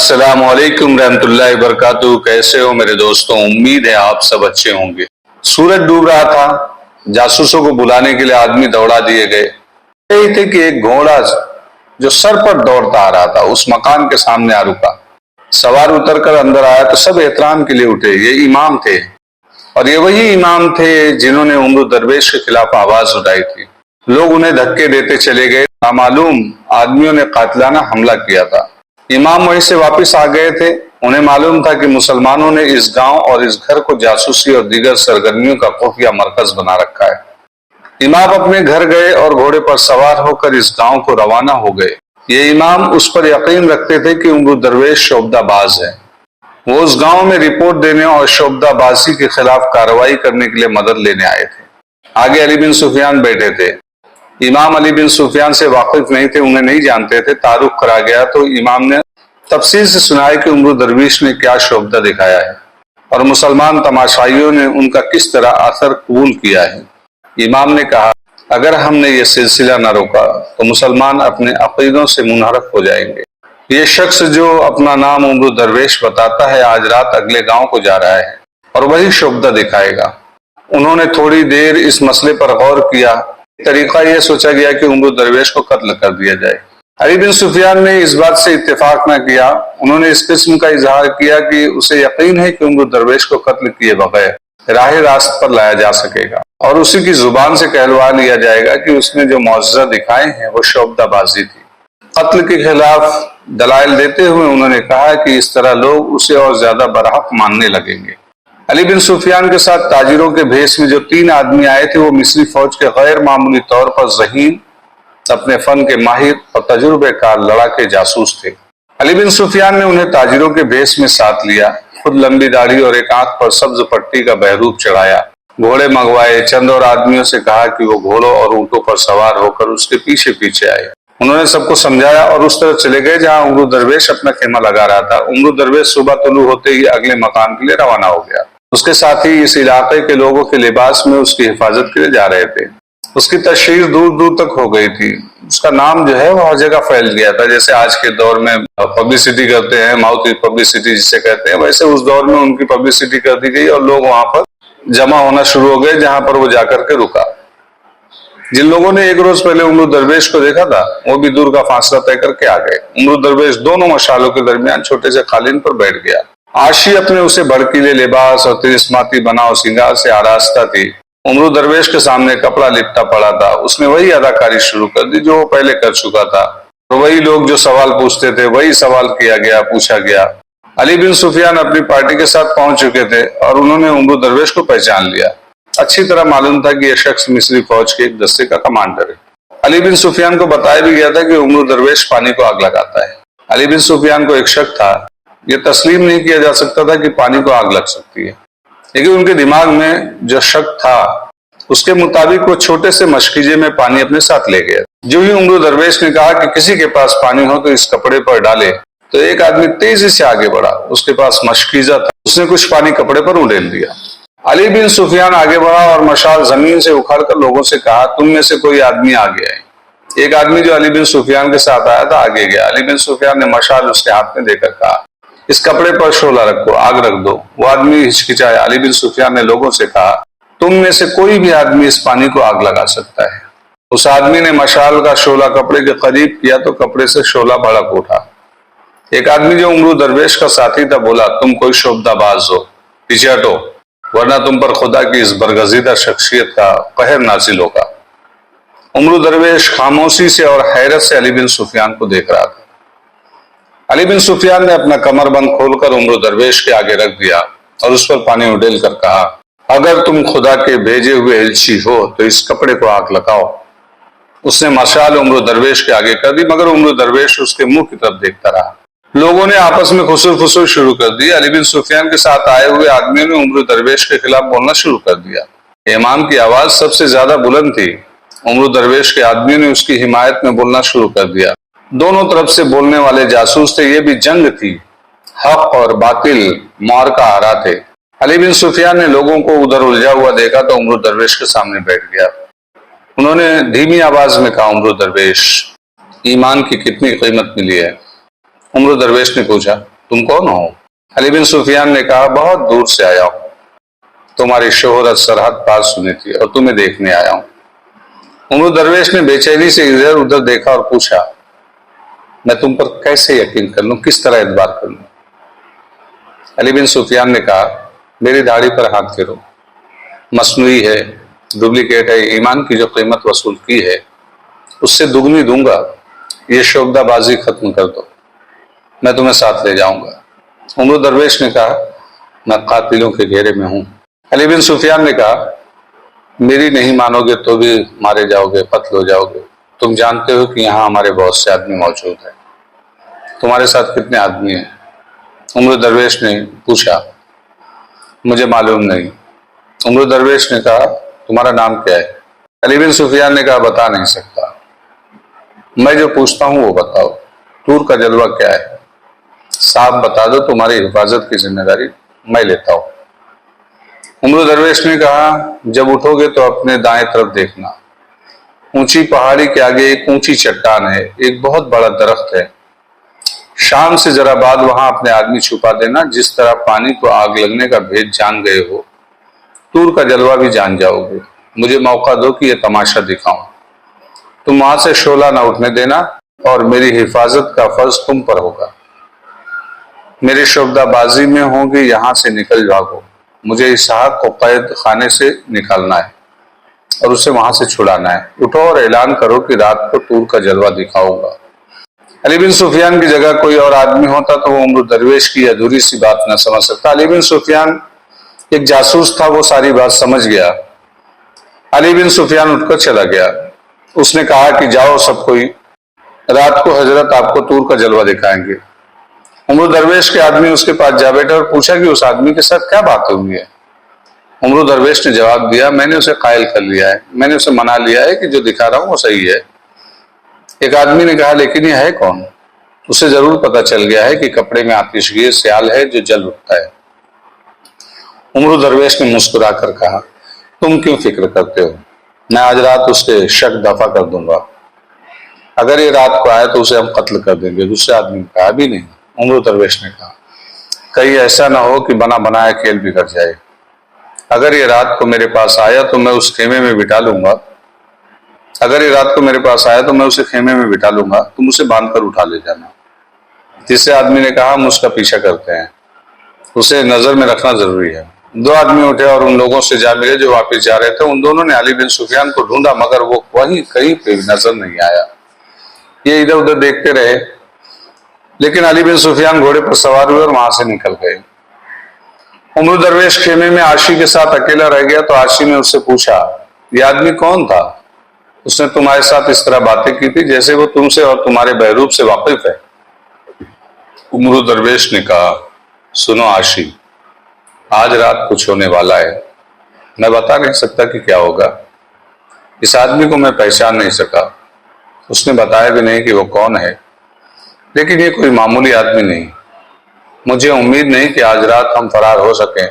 अस्सलाम वालेकुम रहमतुल्लाहि वबरकातुहू। कैसे हो मेरे दोस्तों? उम्मीद है आप सब अच्छे होंगे। सूरज डूब रहा था, जासूसों को बुलाने के लिए आदमी दौड़ा दिए गए। यही थे कि एक घोड़ा जो सर पर दौड़ता आ रहा था उस मकान के सामने आ रुका। सवार उतरकर अंदर आया तो सब एहतराम के लिए उठे। ये इमाम थे और ये वही इमाम थे जिन्होंने उम्र दरवेश के खिलाफ आवाज उठाई थी। लोग उन्हें धक्के देते चले गए। नामालूम आदमियों ने कातिलाना हमला किया था। इमाम वहीं से वापस आ गए थे। उन्हें मालूम था कि मुसलमानों ने इस गांव और इस घर को जासूसी और दीगर सरगर्मियों का खुफिया मरकज बना रखा है। इमाम अपने घर गए और घोड़े पर सवार होकर इस गांव को रवाना हो गए। ये इमाम उस पर यकीन रखते थे कि उम्र दरवेश शोबदाबाज है। वो उस गांव में रिपोर्ट देने और शोबदाबाजी के खिलाफ कार्रवाई करने के लिए मदद लेने आए थे। आगे अली बिन सुफियान बैठे थे। इमाम अली बिन सुफियान से वाकिफ नहीं थे, उन्हें नहीं जानते थे। तारुफ करा गया तो इमाम ने तफसील से सुनाया कि उम्र दरवेश ने क्या शोबदा दिखाया है और मुसलमान तमाशाइयों ने उनका किस तरह असर कबूल किया है। इमाम ने कहा, अगर हमने ये सिलसिला न रोका तो मुसलमान अपने अकीदों से मुनहरफ हो जाएंगे। ये शख्स जो अपना नाम उम्र दरवेश बताता है आज रात अगले गांव को जा रहा है और वही शोबदा दिखाएगा। उन्होंने थोड़ी देर इस मसले पर गौर किया। तरीका यह सोचा गया कि उम्र दरवेश को कत्ल कर दिया जाए। अली बिन सुफियान ने इस बात से इत्तेफाक न किया। उन्होंने इस किस्म का इजहार किया कि उसे यकीन है कि उम्र दरवेश को कत्ल किए बगैर राह रास्त पर लाया जा सकेगा और उसी की जुबान से कहलवा लिया जाएगा कि उसने जो मौजज़ा दिखाए हैं वो शोबदाबाजी थी। कत्ल के खिलाफ दलाइल देते हुए उन्होंने कहा कि इस तरह लोग उसे और ज्यादा बरहक मानने लगेंगे। अली बिन सुफियान के साथ ताजिरों के भेष में जो 3 आदमी आए थे वो मिस्री फौज के गैर मामूली तौर पर ज़हीन, अपने फन के माहिर और तजुर्बेकार लड़ाके जासूस थे। अली बिन सुफियान ने उन्हें ताजिरों के भेष में साथ लिया। खुद लंबी दाढ़ी और एक आंख पर सब्ज पट्टी का बहरूप चढ़ाया, घोड़े मंगवाए। चंद और आदमियों से कहा कि वो घोड़ों और ऊंटों पर सवार होकर उसके पीछे पीछे आए। उन्होंने सबको समझाया और उस तरफ चले गए जहां उम्र दरवेश अपना खेमा लगा रहा था। उम्र दरवेश सुबह तुलू होते ही अगले मकान के लिए रवाना हो गया। उसके साथ ही इस इलाके के लोगों के लिबास में उसकी हिफाजत के लिए जा रहे थे। उसकी तशहीर दूर दूर तक हो गई थी। उसका नाम जो है वो हर जगह फैल गया था। जैसे आज के दौर में पब्लिसिटी करते हैं, माउथ पब्लिसिटी जिसे कहते हैं, वैसे उस दौर में उनकी पब्लिसिटी कर दी गई और लोग वहां पर जमा होना शुरू हो गए जहां पर वो जाकर के रुका। जिन लोगों ने एक रोज पहले उम्र दरवेश को देखा था वो भी दूर का फासला तय करके आ गए। उम्र दरवेश दोनों मशालों के दरमियान छोटे से कालीन पर बैठ गया। आशी अपने उसे भड़कीले लिबास और तिरिस्माती बनाव सिंगार से आरास्ता थी। उम्र दरवेश के सामने कपड़ा लिपटा पड़ा था। उसने वही अदाकारी शुरू कर दी जो वो पहले कर चुका था। तो वही लोग जो सवाल पूछते थे वही सवाल किया गया, पूछा गया। अली बिन सुफियान अपनी पार्टी के साथ पहुंच चुके थे और उन्होंने उम्र दरवेश को पहचान लिया। अच्छी तरह मालूम था कि यह शख्स मिस्री फौज के एक दस्ते का कमांडर है। अली बिन सुफियान को बताया भी गया था कि उम्र दरवेश पानी को आग लगाता है। अली बिन सुफियान को एक शक था, यह तस्लीम नहीं किया जा सकता था कि पानी को आग लग सकती है, लेकिन उनके दिमाग में जो शक था उसके मुताबिक वो छोटे से मशकीजे में पानी अपने साथ ले गया। जो ही उम्र दरवेश ने कहा कि किसी के पास पानी हो तो इस कपड़े पर डाले, तो एक आदमी तेजी से आगे बढ़ा। उसके पास मशकीजा था, उसने कुछ पानी कपड़े पर उड़ेल दिया। अली बिन सुफियान आगे बढ़ा और मशाल जमीन से उखाड़कर लोगों से कहा, तुम में से कोई आदमी आगे आए। एक आदमी जो अली बिन सुफियान के साथ आया था आगे गया। अली बिन सुफियान ने मशाल उसके हाथ में देकर कहा, इस कपड़े पर शोला रखो, आग रख दो। वो आदमी हिचकिचाया। अली बिन सुफियान ने लोगों से कहा, तुम में से कोई भी आदमी इस पानी को आग लगा सकता है। उस आदमी ने मशाल का शोला कपड़े के करीब किया तो कपड़े से शोला भड़क उठा। एक आदमी जो उम्र दरवेश का साथी था बोला, तुम कोई शोबदाबाज हो, पीछे हटो वरना तुम पर खुदा की इस बरगजीदा शख्सियत का कहर नाजिल होगा। उम्र दरवेश खामोशी से और हैरत से अली बिन सुफियान को देख रहा था। अली बिन सुफियान ने अपना कमरबंद खोलकर उम्र दरवेश के आगे रख दिया और उस पर पानी उड़ेल कर कहा, अगर तुम खुदा के भेजे हुए एलची हो तो इस कपड़े को आग लगाओ। उसने मशाल उम्र दरवेश के आगे कर दी, मगर उम्र दरवेश उसके मुंह की तरफ देखता रहा। लोगों ने आपस में खुसुर फुसुर शुरू कर दी। अली बिन सुफियान के साथ आए हुए आदमियों ने उम्र दरवेश के खिलाफ बोलना शुरू कर दिया। इमाम की आवाज सबसे ज्यादा बुलंद थी। उम्र दरवेश के आदमियों ने उसकी हिमायत में बोलना शुरू कर दिया। दोनों तरफ से बोलने वाले जासूस थे। ये भी जंग थी, हक और बातिल मार्का आ रहा थे। अली बिन सुफियान ने लोगों को उधर उलझा हुआ देखा तो उम्र दरवेश के सामने बैठ गया। उन्होंने धीमी आवाज में कहा, उम्र दरवेश, ईमान की कितनी कीमत मिली है? उम्र दरवेश ने पूछा, तुम कौन हो? अली बिन सुफियान ने कहा, बहुत दूर से आया हूं, तुम्हारी शोहरत सरहद पार सुनी थी और तुम्हें देखने आया हूं। उमर दरवेश ने बेचैनी से इधर उधर देखा और पूछा, मैं तुम पर कैसे यकीन कर लूं, किस तरह एतबार कर लूं? अली बिन सुफियान ने कहा, मेरी दाढ़ी पर हाथ फेरो, मसनूई है, डुप्लीकेट है, ईमान की जो कीमत वसूल की है उससे दुगनी दूंगा, ये शोबदाबाजी खत्म कर दो, मैं तुम्हें साथ ले जाऊंगा। उमर दरवेश ने कहा, मैं कातिलों के घेरे में हूं। अली बिन सुफियान ने कहा, मेरी नहीं मानोगे तो भी मारे जाओगे, कत्ल हो जाओगे। तुम जानते हो कि यहाँ हमारे बहुत से आदमी मौजूद हैं, तुम्हारे साथ कितने आदमी हैं? उमर दरवेश ने पूछा, मुझे मालूम नहीं। उमर दरवेश ने कहा, तुम्हारा नाम क्या है? अली बिन सुफियान ने कहा, बता नहीं सकता, मैं जो पूछता हूं वो बताओ, टूर का जलवा क्या है? साफ बता दो, तुम्हारी हिफाजत की जिम्मेदारी मैं लेता हूं। उमर दरवेश ने कहा, जब उठोगे तो अपने दाएं तरफ देखना, ऊंची पहाड़ी के आगे एक ऊंची चट्टान है, एक बहुत बड़ा दरख्त है, शाम से जरा बाद वहां अपने आदमी छुपा देना। जिस तरह पानी को आग लगने का भेद जान गए हो, टूर का जलवा भी जान जाओगे। मुझे मौका दो कि यह तमाशा दिखाऊं। तुम वहां से शोला न उठने देना और मेरी हिफाजत का फर्ज तुम पर होगा। मेरी शोबदाबाजी में होगी, यहां से निकल जाओ। मुझे इसहाक को कैद खाने से निकालना है और उसे वहां से छुड़ाना है। उठो और ऐलान करो कि रात को टूर का जलवा दिखाऊंगा। अली बिन सुफियान की जगह कोई और आदमी होता तो वो उमर दरवेश की अधूरी सी बात न समझ सकता। अली बिन सुफियान एक जासूस था, वो सारी बात समझ गया। अली बिन सुफियान उठकर चला गया। उसने कहा कि जाओ सब कोई, रात को हजरत आपको टूर का जलवा दिखाएंगे। उमर दरवेश के आदमी उसके पास जा बैठे और पूछा कि उस आदमी के साथ क्या बात हुई है। उमर दरवेश ने जवाब दिया, मैंने उसे कायल कर लिया है, मैंने उसे मना लिया है कि जो दिखा रहा हूं वो सही है। एक आदमी ने कहा, लेकिन ये है कौन? उसे जरूर पता चल गया है कि कपड़े में आतिशगीर सियाल है जो जल उठता है। उमर दरवेश ने मुस्कुरा कर कहा, तुम क्यों फिक्र करते हो, मैं आज रात उसके शक दफा कर दूंगा। अगर ये रात को आए तो उसे हम कत्ल कर देंगे। दूसरे आदमी ने कहा, भी नहीं। उमर दरवेश ने कहा, कहीं ऐसा ना हो कि बना बनाया खेल बिगड़ जाए। अगर ये रात को मेरे पास आया तो मैं उस खेमे में बिठा लूंगा, अगर ये रात को मेरे पास आया तो मैं उसे खेमे में बिठा लूंगा, तुम उसे बांधकर उठा ले जाना। तीसरे आदमी ने कहा, हम उसका पीछा करते हैं, उसे नजर में रखना जरूरी है। दो आदमी उठे और उन लोगों से जा मिले जो वापस जा रहे थे। उन दोनों ने अली बिन सुफियान को ढूंढा, मगर वो वहीं कहीं पे नजर नहीं आया। ये इधर उधर देखते रहे, लेकिन अली बिन सुफियान घोड़े पर सवार हुए और वहां से निकल गए। उमर दरवेश खेमे में आशी के साथ अकेला रह गया तो आशी ने उससे पूछा, ये आदमी कौन था? उसने तुम्हारे साथ इस तरह बातें की थी जैसे वो तुमसे और तुम्हारे बहरूप से वाकिफ है। उमर दरवेश ने कहा, सुनो आशी, आज रात कुछ होने वाला है, मैं बता नहीं सकता कि क्या होगा। इस आदमी को मैं पहचान नहीं सका, उसने बताया भी नहीं कि वो कौन है, लेकिन ये कोई मामूली आदमी नहीं। मुझे उम्मीद नहीं कि आज रात हम फरार हो सकें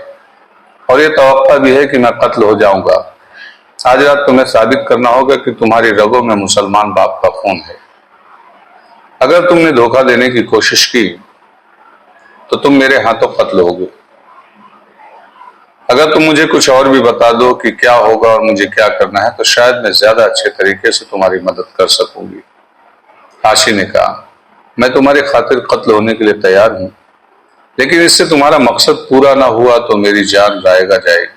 और ये तवक्का भी है कि मैं कत्ल हो जाऊंगा। आज रात तुम्हें साबित करना होगा कि तुम्हारी रगों में मुसलमान बाप का खून है। अगर तुमने धोखा देने की कोशिश की तो तुम मेरे हाथों कत्ल होगे। अगर तुम मुझे कुछ और भी बता दो कि क्या होगा और मुझे क्या करना है तो शायद मैं ज्यादा अच्छे तरीके से तुम्हारी मदद कर सकूंगी। आशी ने कहा, मैं तुम्हारी खातिर कत्ल होने के लिए तैयार हूं, लेकिन इससे तुम्हारा मकसद पूरा ना हुआ तो मेरी जान जाएगा जाएगी।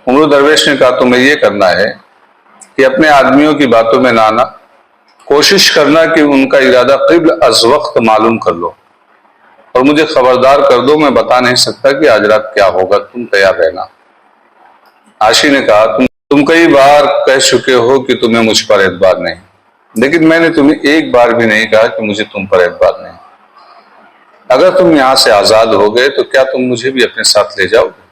उमर दरवेश ने कहा, तुम्हें यह करना है कि अपने आदमियों की बातों में ना आना, कोशिश करना कि उनका इरादा क़िब्ल अज़ वक्त मालूम कर लो और मुझे खबरदार कर दो। मैं बता नहीं सकता कि आज रात क्या होगा, तुम तैयार रहना। आशी ने कहा, तुम कई बार कह चुके हो कि तुम्हें मुझ पर एतबार नहीं, लेकिन मैंने तुम्हें एक बार भी नहीं कहा कि मुझे तुम पर एतबार नहीं। अगर तुम यहां से आजाद हो गए तो क्या तुम मुझे भी अपने साथ ले जाओगे?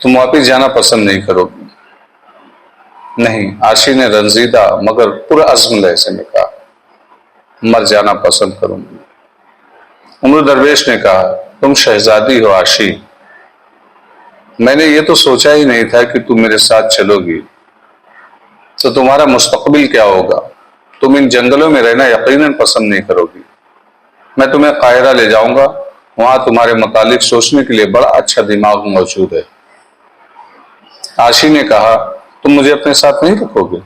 तुम वापिस जाना पसंद नहीं करोगे? नहीं, आशी ने रंजीदा मगर पुरअज़्म लहजे में कहा, मर जाना पसंद करूंगी। उमर दरवेश ने कहा, तुम शहजादी हो आशी, मैंने ये तो सोचा ही नहीं था कि तुम मेरे साथ चलोगी। तो तुम्हारा मुस्तकबिल क्या होगा? तुम इन जंगलों में रहना यकीनन पसंद नहीं करोगी। मैं तुम्हें काहिरा ले जाऊंगा, वहां तुम्हारे मुतालिक सोचने के लिए बड़ा अच्छा दिमाग मौजूद है। आशी ने कहा, तुम मुझे अपने साथ नहीं रखोगे?